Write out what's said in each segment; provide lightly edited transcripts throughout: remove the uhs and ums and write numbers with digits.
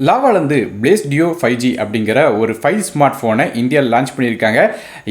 லாவாலேருந்து place deo 5G அப்படிங்கிற ஒரு 5 smart ஃபோனை இந்தியாவில் லான்ச் பண்ணியிருக்காங்க.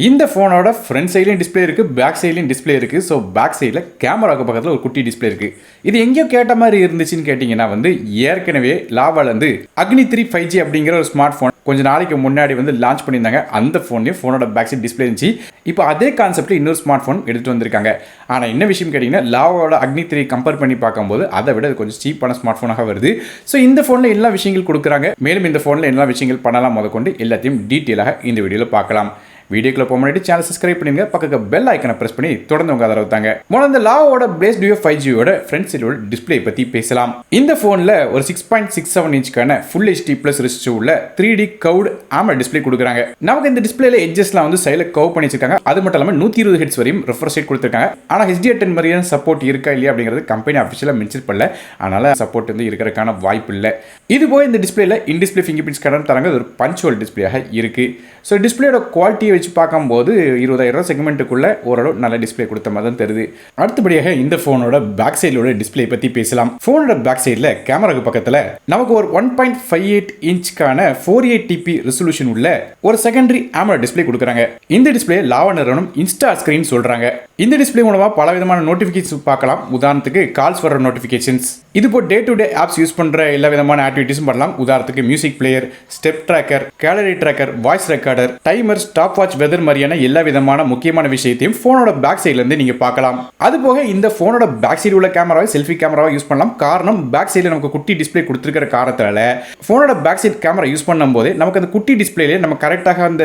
இந்த ஃபோனோட ஃப்ரண்ட் சைட்லையும் டிஸ்பிளே இருக்குது, பேக் சைட்லையும் டிஸ்பிளே இருக்குது. ஸோ பேக் சைடில் கேமராவுக்கு பக்கத்தில் ஒரு குட்டி டிஸ்பிளே இருக்குது. இது எங்கேயோ கேட்ட மாதிரி இருந்துச்சுன்னு கேட்டிங்கன்னா ஏற்கனவே லாவாலேருந்து அக்னி 3 5G அப்படிங்கிற ஒரு ஸ்மார்ட் ஃபோன் கொஞ்சம் நாளைக்கு முன்னாடி லான்ச் பண்ணியிருந்தாங்க. அந்த ஃபோனோட பேக் சைட் டிஸ்பிளே இருந்துச்சு. இப்போ அதே கான்செப்டில் இன்னொரு ஸ்மார்ட் ஃபோன் எடுத்துகிட்டு வந்திருக்காங்க. ஆனால் என்ன விஷயம் கேட்டிங்கன்னா, லாவோட அக்னி 3 கம்பேர் பண்ணி பார்க்கும்போது அதை விட அது கொஞ்சம் சீப்பான ஸ்மார்ட் ஃபோனாக வருது. ஸோ இந்த ஃபோனில் எல்லா விஷயங்கள் கொடுக்குறாங்க. மேலும் இந்த ஃபோனில் எல்லா விஷயங்கள் பண்ணலாம் முதற்கொண்டு எல்லாத்தையும் டீட்டெயிலாக இந்த வீடியோவில் பார்க்கலாம். வீடியோக்குள்ள போக முன்னாடி சேனல் சப்ஸ்கிரைப் பண்ணுங்க, பக்கத்துல பெல் ஐக்கனை பிரஸ் பண்ணி தொடர்ந்து உங்க ஆதரவு தாங்க. முதல்ல லாவோட பிளேஸ் டியோ 5Gயோட ஃப்ரண்ட் சைடோட டிஸ்பிளே பத்தி பேசலாம். இந்த போன்ல ஒரு 6.67 இன்ச்க்கான ஃபுல் HD பிளஸ் ரெசிஸ்டிவ் உள்ள 3D கர்வ்டு AMOLED டிஸ்பிளே கொடுக்குறாங்க. நமக்கு இந்த டிஸ்பிளேல எட்ஜஸ்லாம் சைடுல கர்வ் பண்ணி வச்சிருக்காங்க. அது மட்டும் இல்லாம 120 ஹெர்ட்ஸ் வரையும் ரெஃப்ரெஷ் ரேட் கொடுத்திருக்காங்க. ஆனா HDR10 மாதிரியான சப்போர்ட் இருக்கா இல்லையா அப்படிங்கிறது கம்பெனி அஃபிஷியலா மென்ஷன் பண்ணல. அதனால சப்போர்ட் இருக்கிறதுக்கான வாய்ப்பு இல்லை. இது போய் இந்த டிஸ்பிளேல in display finger print scanner தராங்க. ஒரு பஞ்ச் ஹோல் டிஸ்பிளேயாக இருக்கு. ஸோ டிஸ்பிளேயோட குவாலிட்டியை வச்சு பார்க்கும்போது 20,000 செக்மெண்ட்டுக்குள்ள ஓரளவு நல்ல டிஸ்பிளே கொடுத்த மாதிரி தான் தெரியுது. அடுத்தபடியாக இந்த ஃபோனோட பேக் சைடோட டிஸ்பிளே பற்றி பேசலாம். ஃபோனோட பேக் சைடில் கேமராக்கு பக்கத்தில் நமக்கு ஒரு 1.58 இன்ச்க்கான 480p ரெசல்யூஷன் உள்ள ஒரு செகண்டரி AMOLED டிஸ்பிளே கொடுக்குறாங்க. இந்த டிஸ்பிளே லாவா நிறுவனம் இன்ஸ்டா ஸ்கிரீன் சொல்றாங்க. இந்த டிஸ்பிளே மூலமாக பல விதமான நோட்டிஃபிகேஷன் பார்க்கலாம். உதாரணத்துக்கு கால்ஸ் வர நோட்டிஃபிகேஷன்ஸ், இது போ day to day apps use பண்ணுற எல்லா விதமான ஆக்டிவிட்டிஸும் பண்ணலாம். உதாரணத்துக்கு music player, step tracker, gallery tracker, voice recorder, timer, stopwatch, weather மாதிரியான எல்லா விதமான முக்கியமான விஷயத்தையும் போனோட பேக் சைட்ல இருந்து நீங்க பார்க்கலாம். அது போக இந்த போனோட பேக் சைடு உள்ள கேமராவை செல்ஃபி கேமராவை யூஸ் பண்ணலாம். காரணம் பேக் சைடுல நமக்கு குட்டி டிஸ்பிளே கொடுத்திருக்கிற காரணத்தால போனோட பேக் சைடு கேமரா யூஸ் பண்ணும்போது நமக்கு அந்த குட்டி டிஸ்பிளேல நம்ம கரெக்டாக அந்த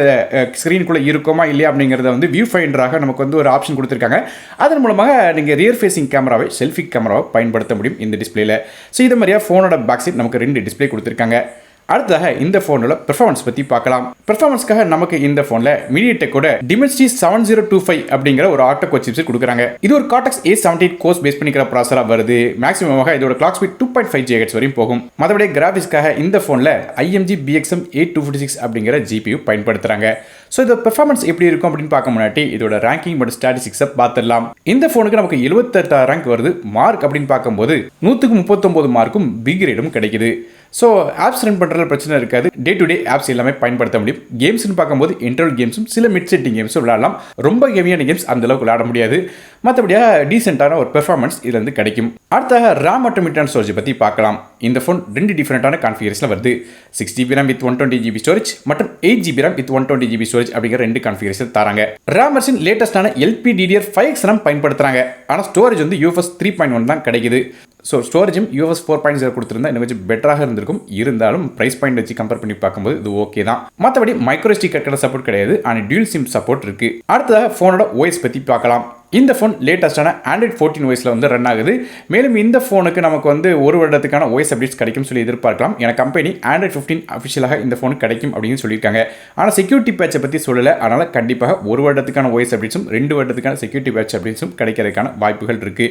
ஸ்கிரீனுக்குள்ள இருக்குமா இல்லையா அப்படிங்கறத வியூ ஃபைண்டராக நமக்கு ஒரு ஆப்ஷன் கொடுத்திருக்காங்க. அதன் மூலமாக நீங்க ரியர் ஃபேசிங் கேமராவை செல்ஃபி கேமராவை பயன்படுத்த முடியும் இந்த டிஸ்பிளேல. ஸோ இது மாதிரியா போனோட பேக் சைடு நமக்கு 2 டிஸ்பிளே கொடுத்திருக்காங்க. அடுத்ததாக இந்த ஃபோனோட பெர்ஃபார்மன்ஸ் பற்றி பார்க்கலாம். பெர்ஃபார்மன்ஸ்க்காக நமக்கு இந்த ஃபோனில் மீடியாடெக்கோட டிமென்சிட்டி 7025 அப்படிங்கிற ஒரு ஆக்டா கோர் சிப்செட் கொடுக்குறாங்க. இது ஒரு கார்டெக்ஸ் A78 கோர்ஸ் பேஸ் பண்ணிக்கிற ப்ராசராக வருது. மேக்ஸிமமாக இதோட கிளாக் ஸ்பீட் 2.5 GHz வரையும் போகும். மற்றபடி கிராஃபிக்ஸ்க்காக இந்த ஃபோனில் IMG BXM 8256 அப்படிங்கிற GPU பயன்படுத்துகிறாங்க. ஸோ இதோட பெர்ஃபார்மன்ஸ் எப்படி இருக்கும் அப்படின்னு பார்க்க முன்னாடி இதோட ரேங்கிங் மற்றும் ஸ்டாட்டிஸ்டிக்ஸை பார்த்துடலாம். இந்த ஃபோனுக்கு நமக்கு 78 ரேங்க் வருது. மார்க் அப்படின்னு பார்க்கும்போது 139 மார்க்கும் பி கிரேடும் கிடைக்குது. ஸோ ஆப்ஸ் ரன் பண்ணுறதுல பிரச்சனை இருக்காது. டே டு டே ஆப்ஸ் எல்லாமே பயன்படுத்த முடியும். கேம்ஸ்னு பார்க்கும்போது இன்டர்வல் கேம்ஸும் சில மிட் செட்டிங் கேம்ஸும் விளையாடலாம். ரொம்ப ஹெவியான கேம்ஸ் அந்த அளவுக்கு விளையாட முடியாது. மற்றபடியாக டீசென்ட்டான ஒரு பெர்ஃபார்மன்ஸ் இதுலேருந்து கிடைக்கும். அடுத்ததாக ரேம் மற்றும் இன்டர்னல் ஸ்டோரேஜ் பற்றி பார்க்கலாம். இந்த ஃபோன் 2 டிஃப்ரெண்டான கான்ஃபிகரேஷனில் வருது. 6GB RAM with 120GB storage மற்றும் 8GB RAM with 120GB storage அப்படிங்கிற 2 கான்ஃபிகரேஷன் தராங்க. ரேமர்ஸின் லேட்டஸ்டான LPDDR5X RAM பயன்படுத்துறாங்க. ஆனால் ஸ்டோரேஜ் UFS 3.1 தான் கிடைக்குது. ஸோ ஸ்டோரேஜும் UFS 4.0 கொடுத்துருந்தா இன்னும் கொஞ்சம் பெட்டராக இருந்திருக்கும். இருந்தாலும் ப்ரைஸ் பாயிண்ட் வச்சு கம்பேர் பண்ணி பார்க்கும்போது இது ஓகே தான். மற்றபடி மைக்ரோஎஸ்டி கார்டு சப்போர்ட் கிடையாது. ஆனால் டியூல் சிம் சப்போர்ட் இருக்கு. அடுத்ததாக ஃபோனோட OS பற்றி பார்க்கலாம். இந்த ஃபோன் லேட்டஸ்டான Android 14 OSல ரன் ஆகுது. மேலும் இந்த ஃபோனுக்கு நமக்கு ஒரு வருடத்துக்கான OS அப்டேட்ஸ் கிடைக்கும் சொல்லி எதிர்பார்க்கலாம். ஏன்னா கம்பெனி Android 15 அஃபிஷியலாக இந்த ஃபோனுக்கு கிடைக்கும் அப்படின்னு சொல்லியிருக்காங்க. ஆனால் செக்யூரிட்டி பேட்சை பற்றி சொல்லலை. அதனால் கண்டிப்பாக 1 வருடத்துக்கான OS அப்டேட்ஸும் 2 வருடத்துக்கான செக்யூரிட்டி பேட்ச் அப்டேட்ஸும் கிடைக்கிறதுக்கான வாய்ப்புகள் இருக்கு.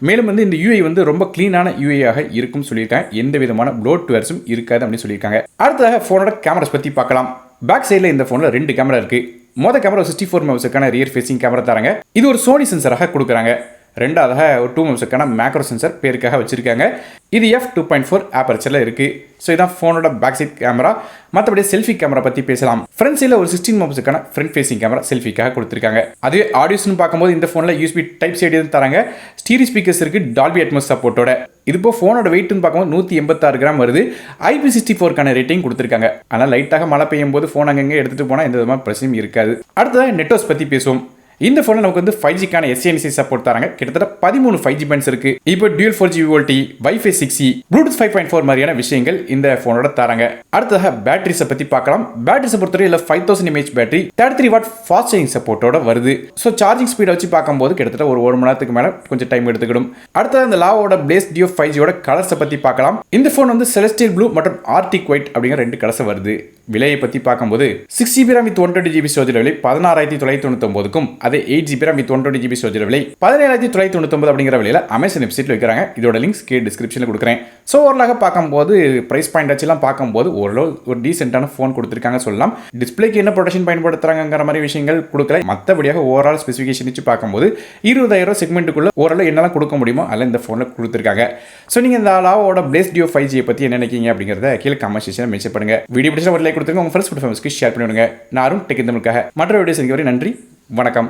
மேலும் இந்த UI ரொம்ப கிளீனான UI-ஆக இருக்கும் சொல்லியிருக்காங்க. எந்த விதமான ப்ளோட்வேர்ஸும் இருக்காது அப்படின்னு சொல்லியிருக்காங்க. அடுத்ததாக ஃபோனோட கேமராஸ் பற்றி பார்க்கலாம். பேக் சைடில் இந்த ஃபோனில் 2 கேமரா இருக்கு. மொதல் கேமரா 64 மெகாபிக்சலுக்கான ரியர் ஃபேசிங் கேமரா தராங்க. இது ஒரு சோனி சென்சராக கொடுக்குறாங்க. ரெண்டாவதாக ஒரு 2 மெகாபிக்சலுக்கான மேக்ரோ சென்சர் பேருக்காக வச்சிருக்காங்க. இது f2.4 ஆப்பர்ச்சரில் இருக்கு. ஸோ இதான் ஃபோனோட பேக் சைட் கேமரா. மற்றபடி செல்ஃபி கேமரா பற்றி பேசலாம். ஃப்ரண்ட் சைடில் ஒரு 16 மெகாபிக்சலுக்கான ஃப்ரண்ட் ஃபேசிங் கேமரா செல்ஃபிக்காக கொடுத்துருக்காங்க. அதுவே ஆடியோஸ்னு பார்க்கும்போது இந்த ஃபோனில் USB டைப் சைடு தராங்க. ஸ்டீரியோ ஸ்பீக்கர்ஸ் இருக்கு டால்பி அட்மாஸ் சப்போர்ட்டோட. இது இப்போ ஃபோனோட வெயிட்னு பார்க்கும்போது 186 கிராம் வருது. IP64க்கான ரேட்டிங் கொடுத்துருக்காங்க. ஆனால் லைட்டாக மழை பெய்யும் போது ஃபோன் அங்கங்கே எடுத்துகிட்டு போனால் எந்த விதமான பிரச்சனையும் இருக்காது. அடுத்ததாக நெட்வொர்க்ஸ் பற்றி பேசுவோம். இந்த ஃபோனில் நமக்கு 5Gக்கான SANC சப்போர்ட் தராங்க. கிட்டத்தட்ட 13 5G பேண்ட்ஸ் இருக்கு. இப்போ dual 4G VoLTE, Wi-Fi 6E, Bluetooth 5.4 மாதிரியான விஷயங்கள் இந்த ஃபோனோட தராங்க. அடுத்ததாக பேட்டரிஸை பற்றி பார்க்கலாம். பேட்டரிஸை பொறுத்தவரை இல்லை 5000 mAh battery 33 watt fast charging சப்போர்ட்டோட வருது. ஸோ சார்ஜிங் ஸ்பீடை வச்சு பார்க்கும்போது கிட்டத்தட்ட ஒரு மணி நேரத்துக்கு மேலே கொஞ்சம் டைம் எடுத்துக்கிடும். அடுத்தது இந்த லாவோட பிளேஸ் டியோ 5Gயோட கலர்ஸை பற்றி பார்க்கலாம். இந்த ஃபோன் செலஸ்டியல் ப்ளூ மற்றும் ஆர்டிக் ஒயிட் அப்படிங்கிற 2 கலர்ஸ் வருது. விலையை பற்றி பார்க்கும்போது 6GB RAM with 120GB storage விலை 16,999க்கும் அதே 8GB RAM with 120GB storage விலை 17,999 அப்படிங்கிற விலையில அமேசான் வெப்சைட்ல வைக்கிறாங்க. இதோட லிங்க்ஸ் கீழே டிஸ்கிரிப்ஷன்ல கொடுக்குறேன். ஸோ ஓரளவு பார்க்கும்போது பிரைஸ் பாயிண்ட் வச்சுலாம் பார்க்கும்போது ஓரளவு ஒரு டீசென்டான ஃபோன் கொடுத்துருக்காங்க சொல்லலாம். டிஸ்பிளேக்கு என்ன ப்ரொடக்ஷன் பயன்படுத்துறாங்கிற மாதிரி விஷயங்கள் கொடுக்கல. மற்றபடியாக ஓவரால் ஸ்பெசிஃபிகேஷன் வச்சு பார்க்கும்போது 20,000 செக்மெண்ட்டுக்குள்ள ஓரளவு என்னெல்லாம் கொடுக்க முடியுமோ அதில் இந்த ஃபோனில் கொடுத்துருக்காங்க. ஸோ நீங்கள் இந்த லாவோட பிளேஸ் டியோ 5G பற்றி என்ன நினைக்கிறீங்க அப்படிங்கிறத கீழே கமெண்ட் செக்ஷனில் மென்ஷன் பண்ணுங்க. வீடியோ பிடிச்சா ஒரு லைக் கொடுத்துருங்க. உங்கள் ஃப்ரெண்ட்ஸ் ஃபேமிலிஸ்க்கு ஷேர் பண்ணிவிடுங்க. நானும் டெக் தமிழுக்காக மற்ற வீடியோஸ் வரை நன்றி, வணக்கம்.